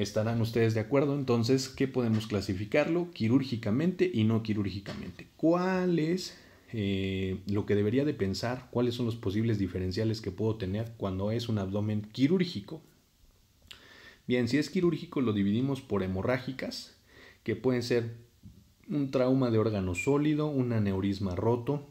estarán ustedes de acuerdo entonces que podemos clasificarlo quirúrgicamente y no quirúrgicamente. ¿Cuál es lo que debería de pensar? ¿Cuáles son los posibles diferenciales que puedo tener cuando es un abdomen quirúrgico? Bien, si es quirúrgico lo dividimos por hemorrágicas, que pueden ser un trauma de órgano sólido, un aneurisma roto,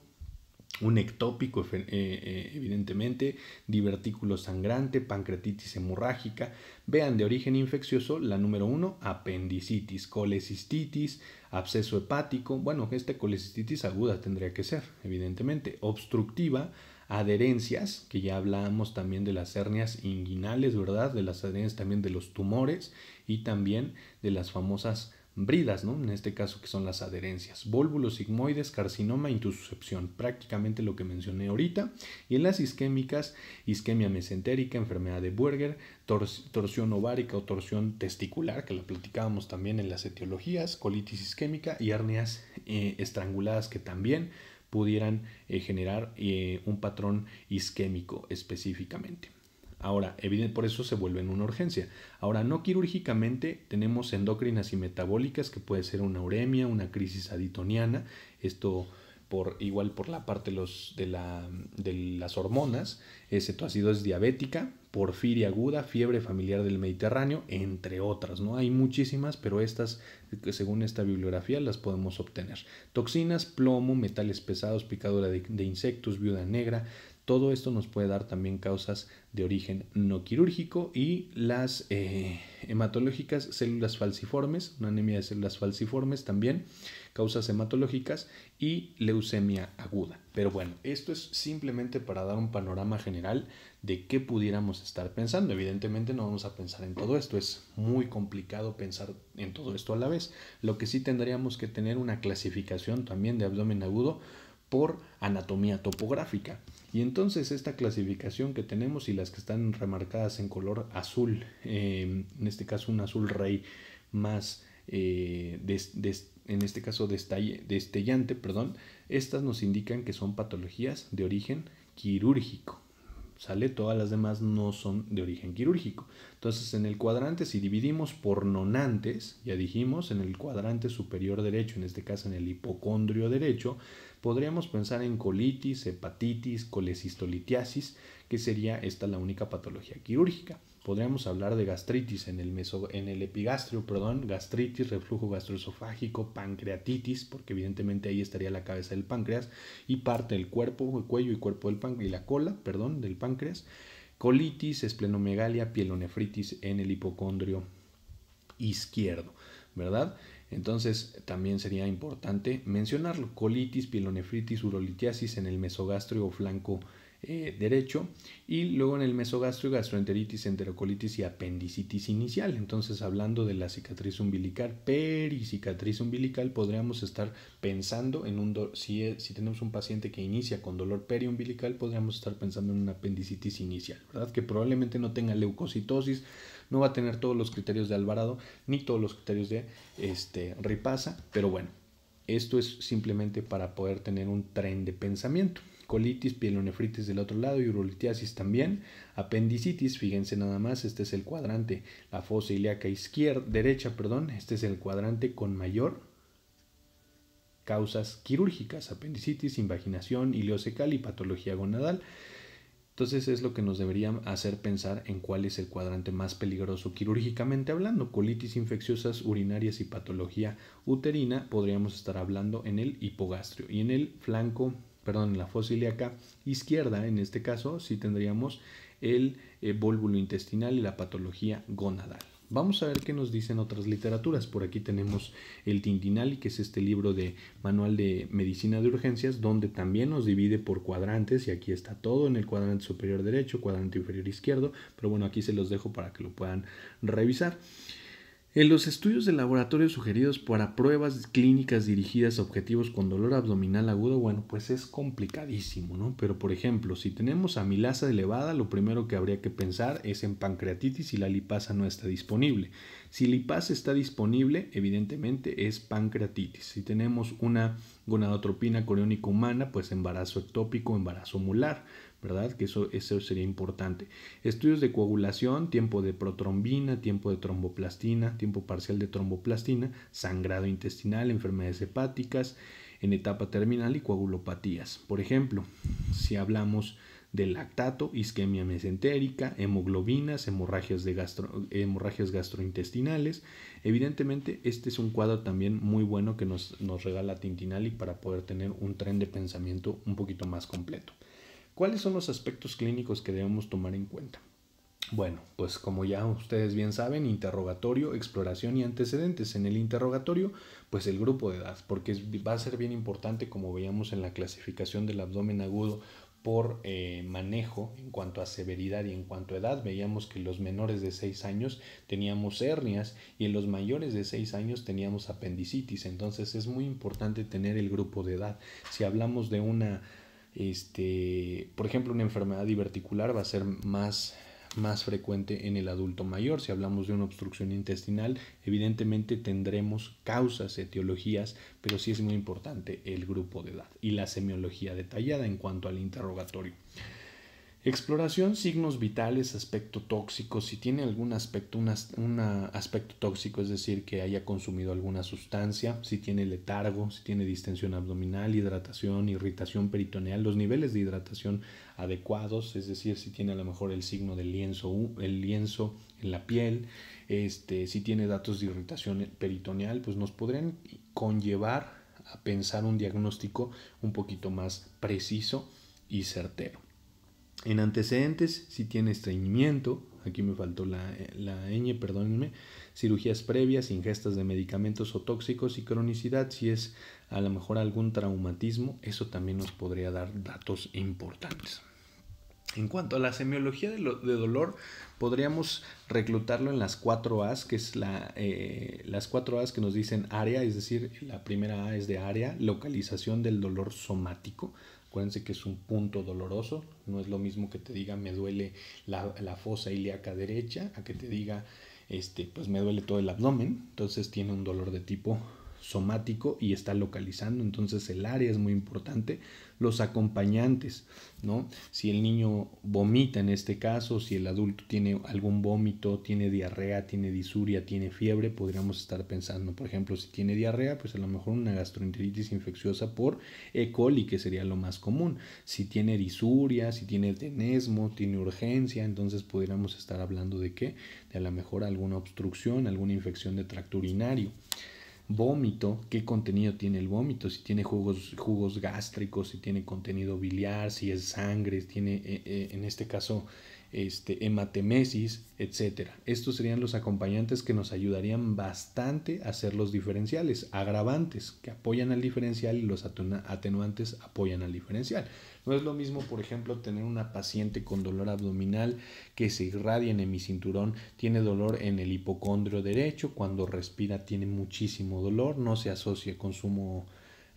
un ectópico evidentemente, divertículo sangrante, pancreatitis hemorrágica. Vean, de origen infeccioso, la número 1, apendicitis, colecistitis, absceso hepático. Bueno, colecistitis aguda tendría que ser, evidentemente. Obstructiva, adherencias, que ya hablábamos también de las hernias inguinales, ¿verdad? De las adherencias también de los tumores y también de las famosas bridas, ¿no? En este caso que son las adherencias, vólvulos sigmoides, carcinoma, intussuscepción, prácticamente lo que mencioné ahorita. Y en las isquémicas, isquemia mesentérica, enfermedad de Buerger, torsión ovárica o torsión testicular, que la platicábamos también en las etiologías, colitis isquémica y hernias estranguladas que también pudieran generar un patrón isquémico específicamente. Ahora, por eso se vuelve en una urgencia. Ahora, no quirúrgicamente tenemos endócrinas y metabólicas, que puede ser una uremia, una crisis aditoniana, esto igual por la parte de las hormonas, cetoacidosis diabética, porfiria aguda, fiebre familiar del Mediterráneo, entre otras, ¿no? Hay muchísimas, pero estas, según esta bibliografía, las podemos obtener. Toxinas, plomo, metales pesados, picadura de insectos, viuda negra. Todo esto nos puede dar también causas de origen no quirúrgico, y las hematológicas, células falciformes, una anemia de células falciformes también, causas hematológicas, y leucemia aguda. Pero bueno, esto es simplemente para dar un panorama general de qué pudiéramos estar pensando. Evidentemente no vamos a pensar en todo esto, es muy complicado pensar en todo esto a la vez. Lo que sí tendríamos que tener una clasificación también de abdomen agudo por anatomía topográfica. Y entonces esta clasificación que tenemos y las que están remarcadas en color azul, en este caso un azul rey más, en este caso destellante, estas nos indican que son patologías de origen quirúrgico. ¿Sale? Todas las demás no son de origen quirúrgico. Entonces, en el cuadrante, si dividimos por nonantes, ya dijimos, en el cuadrante superior derecho, en este caso en el hipocondrio derecho, podríamos pensar en colitis, hepatitis, colecistolitiasis, que sería esta la única patología quirúrgica. Podríamos hablar de gastritis en el epigastrio, gastritis, reflujo gastroesofágico, pancreatitis, porque evidentemente ahí estaría la cabeza del páncreas y parte del cuerpo, el cuello y cuerpo del páncreas, y la cola, del páncreas. Colitis, esplenomegalia, pielonefritis en el hipocondrio izquierdo, ¿verdad? Entonces también sería importante mencionarlo: colitis, pielonefritis, urolitiasis en el mesogastrio o flanco derecho, y luego en el mesogastrio gastroenteritis, enterocolitis y apendicitis inicial. Entonces, hablando de la cicatriz umbilical, pericicatriz umbilical, podríamos estar pensando en si tenemos un paciente que inicia con dolor periumbilical, podríamos estar pensando en una apendicitis inicial, ¿verdad? Que probablemente no tenga leucocitosis, no va a tener todos los criterios de Alvarado ni todos los criterios de Ripasa, pero bueno, esto es simplemente para poder tener un tren de pensamiento. Colitis, pielonefritis del otro lado y urolitiasis también. Apendicitis, fíjense nada más, este es el cuadrante, la fosa ilíaca derecha, este es el cuadrante con mayor causas quirúrgicas: apendicitis, invaginación ileocecal y patología gonadal. Entonces es lo que nos debería hacer pensar en cuál es el cuadrante más peligroso quirúrgicamente hablando. Colitis infecciosas urinarias y patología uterina, podríamos estar hablando en el hipogastrio. Y en el en la fosa ilíaca izquierda, en este caso, sí tendríamos el vólvulo intestinal y la patología gonadal. Vamos a ver qué nos dicen otras literaturas. Por aquí tenemos el Tintinali, que es este libro de manual de medicina de urgencias, donde también nos divide por cuadrantes, y aquí está todo en el cuadrante superior derecho, cuadrante inferior izquierdo, pero bueno, aquí se los dejo para que lo puedan revisar. En los estudios de laboratorio sugeridos para pruebas clínicas dirigidas a objetivos con dolor abdominal agudo, bueno, pues es complicadísimo, ¿no? Pero, por ejemplo, si tenemos amilasa elevada, lo primero que habría que pensar es en pancreatitis si la lipasa no está disponible. Si lipasa está disponible, evidentemente es pancreatitis. Si tenemos una gonadotropina coriónica humana, pues embarazo ectópico, embarazo mular, ¿verdad? Que eso sería importante. Estudios de coagulación, tiempo de protrombina, tiempo de tromboplastina, tiempo parcial de tromboplastina, sangrado intestinal, enfermedades hepáticas en etapa terminal y coagulopatías. Por ejemplo, si hablamos del lactato, isquemia mesentérica, hemoglobinas, hemorragias gastrointestinales. Evidentemente, este es un cuadro también muy bueno que nos regala Tintinali para poder tener un tren de pensamiento un poquito más completo. ¿Cuáles son los aspectos clínicos que debemos tomar en cuenta? Bueno, pues como ya ustedes bien saben, interrogatorio, exploración y antecedentes. En el interrogatorio, pues el grupo de edad, porque va a ser bien importante, como veíamos en la clasificación del abdomen agudo por manejo en cuanto a severidad y en cuanto a edad. Veíamos que los menores de 6 años teníamos hernias y en los mayores de 6 años teníamos apendicitis. Entonces es muy importante tener el grupo de edad. Si hablamos de una, por ejemplo, una enfermedad diverticular, va a ser más frecuente en el adulto mayor. Si hablamos de una obstrucción intestinal, evidentemente tendremos causas, etiologías, pero sí es muy importante el grupo de edad y la semiología detallada en cuanto al interrogatorio. Exploración, signos vitales, aspecto tóxico, si tiene algún aspecto, un aspecto tóxico, es decir, que haya consumido alguna sustancia, si tiene letargo, si tiene distensión abdominal, hidratación, irritación peritoneal, los niveles de hidratación adecuados, es decir, si tiene a lo mejor el signo del lienzo en la piel, si tiene datos de irritación peritoneal, pues nos podrían conllevar a pensar un diagnóstico un poquito más preciso y certero. En antecedentes, si tiene estreñimiento, aquí me faltó la ñ, perdónenme, cirugías previas, ingestas de medicamentos o tóxicos y cronicidad, si es a lo mejor algún traumatismo, eso también nos podría dar datos importantes. En cuanto a la semiología de dolor, podríamos reclutarlo en las 4 A's, que es las 4 A's que nos dicen área, es decir, la primera A es de área, localización del dolor somático. Acuérdense que es un punto doloroso, no es lo mismo que te diga me duele la fosa ilíaca derecha, a que te diga pues me duele todo el abdomen. Entonces tiene un dolor de tipo somático y está localizando, entonces el área es muy importante. Los acompañantes, ¿no? Si el niño vomita en este caso, si el adulto tiene algún vómito, tiene diarrea, tiene disuria, tiene fiebre, podríamos estar pensando, por ejemplo, si tiene diarrea, pues a lo mejor una gastroenteritis infecciosa por E. coli, que sería lo más común. Si tiene disuria, si tiene tenesmo, tiene urgencia, entonces podríamos estar hablando de qué, de a lo mejor alguna obstrucción, alguna infección de tracto urinario. Vómito, ¿qué contenido tiene el vómito? Si tiene jugos gástricos, si tiene contenido biliar, si es sangre, tiene en este caso hematemesis, etc. Estos serían los acompañantes que nos ayudarían bastante a hacer los diferenciales. Agravantes que apoyan al diferencial y los atenuantes apoyan al diferencial. No es lo mismo, por ejemplo, tener una paciente con dolor abdominal que se irradia en hemicinturón, tiene dolor en el hipocondrio derecho, cuando respira tiene muchísimo dolor, no se asocia consumo,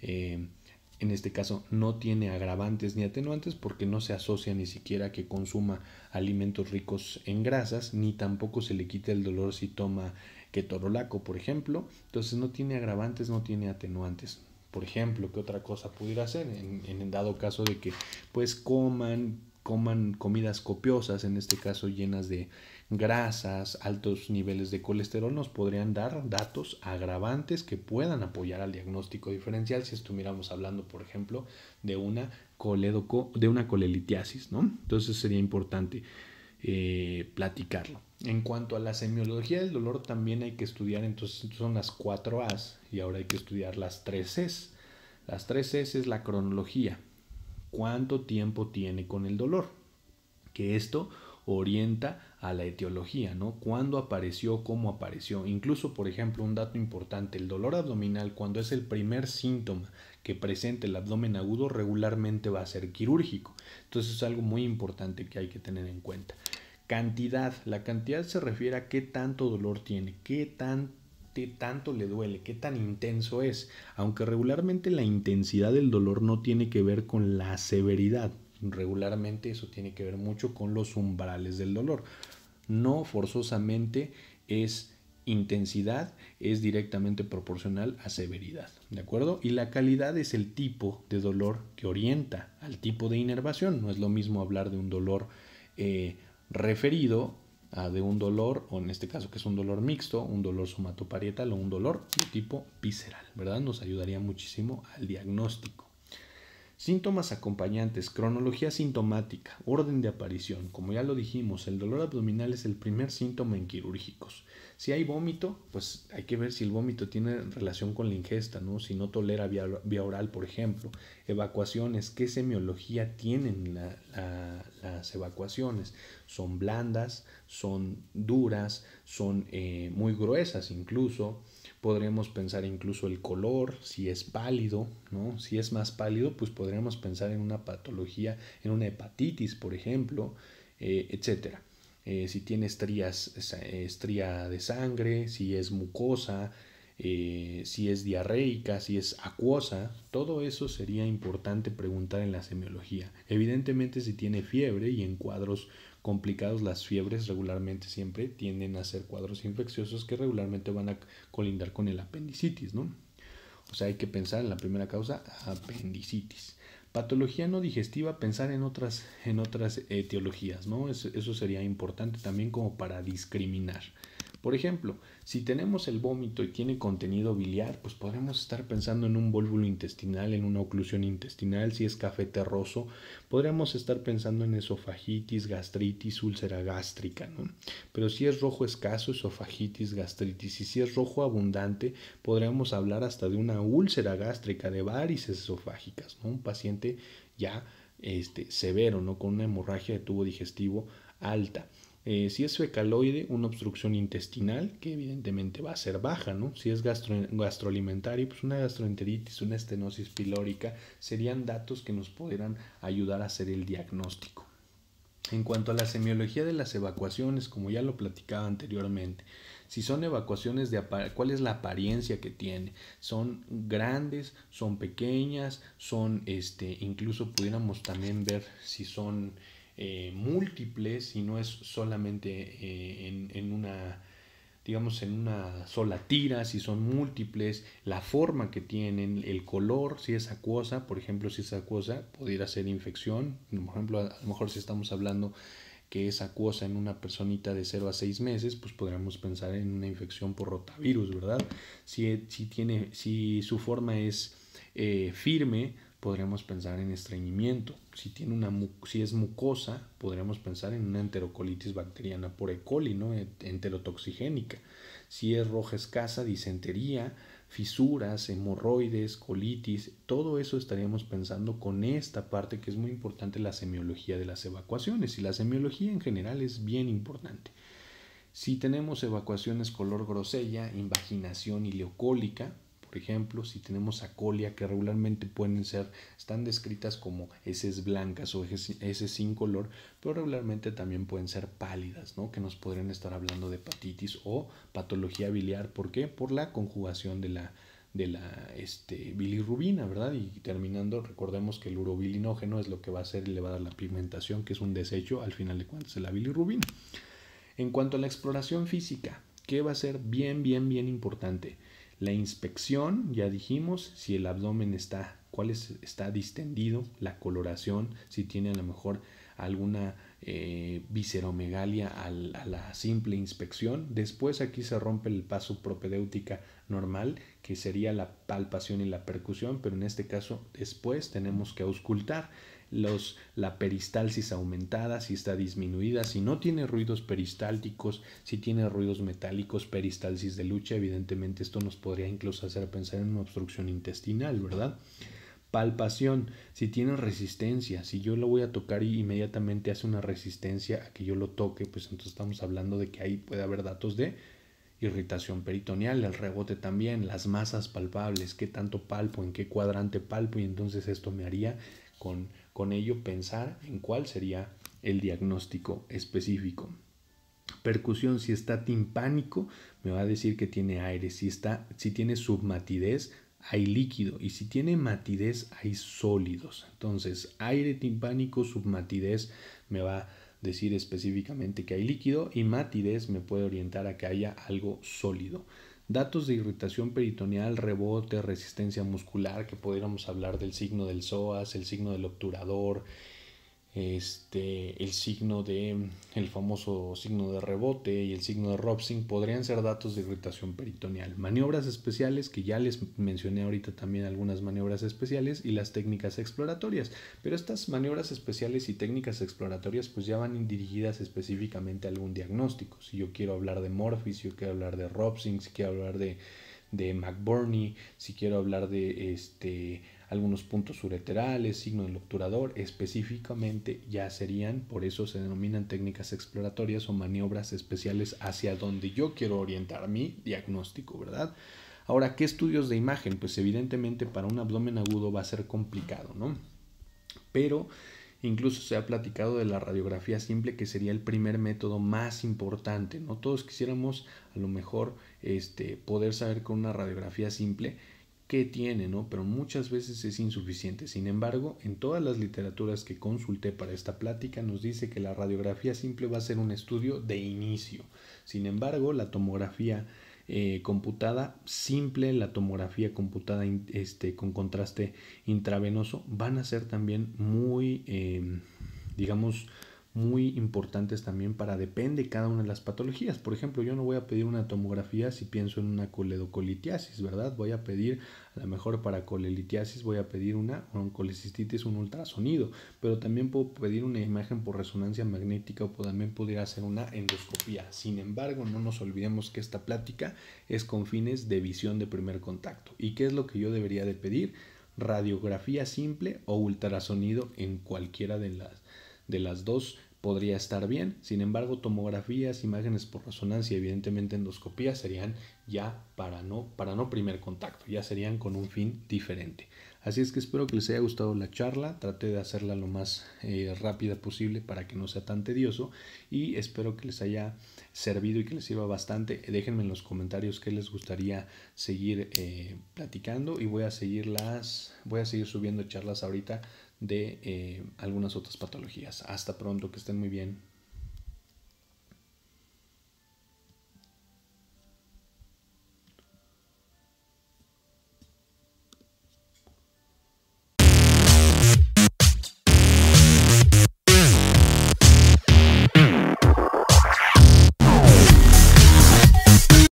en este caso no tiene agravantes ni atenuantes porque no se asocia ni siquiera que consuma alimentos ricos en grasas, ni tampoco se le quita el dolor si toma ketorolaco, por ejemplo. Entonces no tiene agravantes, no tiene atenuantes. Por ejemplo, ¿qué otra cosa pudiera hacer? En dado caso de que pues coman comidas copiosas, en este caso llenas de grasas, altos niveles de colesterol, nos podrían dar datos agravantes que puedan apoyar al diagnóstico diferencial si estuviéramos hablando, por ejemplo, de una colelitiasis, ¿no? Entonces sería importante platicarlo. En cuanto a la semiología del dolor, también hay que estudiar, entonces son las 4 A's y ahora hay que estudiar las 3 C's. Las 3 C's es la cronología. ¿Cuánto tiempo tiene con el dolor? Que esto orienta a la etiología, ¿no? ¿Cuándo apareció? ¿Cómo apareció? Incluso, por ejemplo, un dato importante, el dolor abdominal, cuando es el primer síntoma que presenta el abdomen agudo, regularmente va a ser quirúrgico. Entonces es algo muy importante que hay que tener en cuenta. Cantidad. La cantidad se refiere a qué tanto dolor tiene, qué tanto le duele, qué tan intenso es, aunque regularmente la intensidad del dolor no tiene que ver con la severidad, regularmente eso tiene que ver mucho con los umbrales del dolor, no forzosamente es intensidad es directamente proporcional a severidad, ¿de acuerdo? Y la calidad es el tipo de dolor que orienta al tipo de inervación. No es lo mismo hablar de un dolor referido a de un dolor, o en este caso que es un dolor mixto, un dolor somatoparietal o un dolor de tipo visceral, ¿verdad? Nos ayudaría muchísimo al diagnóstico. Síntomas acompañantes, cronología sintomática, orden de aparición. Como ya lo dijimos, el dolor abdominal es el primer síntoma en quirúrgicos. Si hay vómito, pues hay que ver si el vómito tiene relación con la ingesta, ¿no? Si no tolera vía oral, por ejemplo. Evacuaciones, ¿qué semiología tienen las evacuaciones? ¿Son blandas? ¿Son duras? ¿Son muy gruesas incluso? Podríamos pensar incluso el color, si es pálido, ¿no? Si es más pálido, pues podríamos pensar en una patología, en una hepatitis, por ejemplo, etcétera. Si tiene estría de sangre, si es mucosa, si es diarreica, si es acuosa, todo eso sería importante preguntar en la semiología. Evidentemente, si tiene fiebre, y en cuadros complicados, las fiebres regularmente siempre tienden a ser cuadros infecciosos que regularmente van a colindar con el apendicitis, ¿no? O sea, hay que pensar en la primera causa, apendicitis. Patología no digestiva, pensar en otras etiologías, ¿no? Eso sería importante también como para discriminar. Por ejemplo, si tenemos el vómito y tiene contenido biliar, pues podremos estar pensando en un vólvulo intestinal, en una oclusión intestinal. Si es café terroso, podríamos estar pensando en esofagitis, gastritis, úlcera gástrica, ¿no? Pero si es rojo escaso, esofagitis, gastritis. Y si es rojo abundante, podríamos hablar hasta de una úlcera gástrica, de varices esofágicas, ¿no? Un paciente ya severo, ¿no? Con una hemorragia de tubo digestivo alta. Si es fecaloide, una obstrucción intestinal, que evidentemente va a ser baja, ¿no? Si es gastroalimentario, pues una gastroenteritis, una estenosis pilórica, serían datos que nos pudieran ayudar a hacer el diagnóstico. En cuanto a la semiología de las evacuaciones, como ya lo platicaba anteriormente, si son evacuaciones ¿cuál es la apariencia que tiene? ¿Son grandes? ¿Son pequeñas? ¿Son, incluso pudiéramos también ver si son múltiples, si no es solamente en una, digamos, en una sola tira, si son múltiples, la forma que tienen, el color, si es acuosa, por ejemplo, si es acuosa, pudiera ser infección, por ejemplo, a lo mejor si estamos hablando que es acuosa en una personita de 0 a 6 meses, pues podríamos pensar en una infección por rotavirus, ¿verdad? Si su forma es firme, podríamos pensar en estreñimiento. Si es mucosa, podríamos pensar en una enterocolitis bacteriana por E. coli, ¿no? Enterotoxigénica. Si es roja escasa, disentería, fisuras, hemorroides, colitis, todo eso estaríamos pensando con esta parte que es muy importante, la semiología de las evacuaciones. Y la semiología en general es bien importante. Si tenemos evacuaciones color grosella, invaginación ileocólica, por ejemplo, si tenemos acolia, que regularmente están descritas como heces blancas o heces sin color, pero regularmente también pueden ser pálidas, ¿no? Que nos podrían estar hablando de hepatitis o patología biliar. ¿Por qué? Por la conjugación de la bilirrubina, ¿verdad? Y terminando, recordemos que el urobilinógeno es lo que va a hacer y le va a dar la pigmentación, que es un desecho al final de cuentas de la bilirrubina. En cuanto a la exploración física, ¿qué va a ser bien importante? La inspección, ya dijimos, si el abdomen está distendido, la coloración, si tiene a lo mejor alguna visceromegalia a la simple inspección. Después aquí se rompe el paso propedéutica normal, que sería la palpación y la percusión, pero en este caso después tenemos que auscultar. La peristalsis aumentada, si está disminuida, si no tiene ruidos peristálticos, si tiene ruidos metálicos, peristalsis de lucha, evidentemente esto nos podría incluso hacer pensar en una obstrucción intestinal, ¿verdad? Palpación, si tiene resistencia, si yo lo voy a tocar y inmediatamente hace una resistencia a que yo lo toque, pues entonces estamos hablando de que ahí puede haber datos de irritación peritoneal, el rebote también, las masas palpables, qué tanto palpo, en qué cuadrante palpo, y entonces esto me haría con ello pensar en cuál sería el diagnóstico específico. Percusión, si está timpánico, me va a decir que tiene aire. Si tiene submatidez, hay líquido. Y si tiene matidez, hay sólidos. Entonces, aire timpánico, submatidez, me va decir específicamente que hay líquido, y matidez me puede orientar a que haya algo sólido. Datos de irritación peritoneal, rebote, resistencia muscular, que pudiéramos hablar del signo del psoas, el signo del obturador, el signo el famoso signo de rebote y el signo de Robson, podrían ser datos de irritación peritoneal. Maniobras especiales, que ya les mencioné ahorita también algunas maniobras especiales, y las técnicas exploratorias, pero estas maniobras especiales y técnicas exploratorias pues ya van dirigidas específicamente a algún diagnóstico. Si yo quiero hablar de Morphy, si yo quiero hablar de Robson, si quiero hablar de McBurney, si quiero hablar de algunos puntos ureterales, signo del obturador, específicamente ya serían, por eso se denominan técnicas exploratorias o maniobras especiales hacia donde yo quiero orientar mi diagnóstico, ¿verdad? Ahora, ¿qué estudios de imagen? Pues evidentemente para un abdomen agudo va a ser complicado, ¿no? Pero incluso se ha platicado de la radiografía simple, que sería el primer método más importante, ¿no? Todos quisiéramos a lo mejor poder saber con una radiografía simple qué tiene, ¿no? Pero muchas veces es insuficiente. Sin embargo, en todas las literaturas que consulté para esta plática nos dice que la radiografía simple va a ser un estudio de inicio. Sin embargo, la tomografía computada simple, la tomografía computada con contraste intravenoso van a ser también muy, digamos, muy importantes también para depende cada una de las patologías. Por ejemplo, yo no voy a pedir una tomografía si pienso en una coledocolitiasis, ¿verdad? Voy a pedir, a lo mejor para colelitiasis voy a pedir una oncolecistitis, un ultrasonido, pero también puedo pedir una imagen por resonancia magnética o también podría hacer una endoscopía. Sin embargo, no nos olvidemos que esta plática es con fines de visión de primer contacto. ¿Y qué es lo que yo debería de pedir? Radiografía simple o ultrasonido en cualquiera de las dos podría estar bien. Sin embargo, tomografías, imágenes por resonancia y evidentemente endoscopía serían ya para no primer contacto, ya serían con un fin diferente. Así es que espero que les haya gustado la charla, traté de hacerla lo más rápida posible para que no sea tan tedioso, y espero que les haya servido y que les sirva bastante. Déjenme en los comentarios qué les gustaría seguir platicando, y voy a seguir subiendo charlas ahorita de algunas otras patologías. Hasta pronto, que estén muy bien.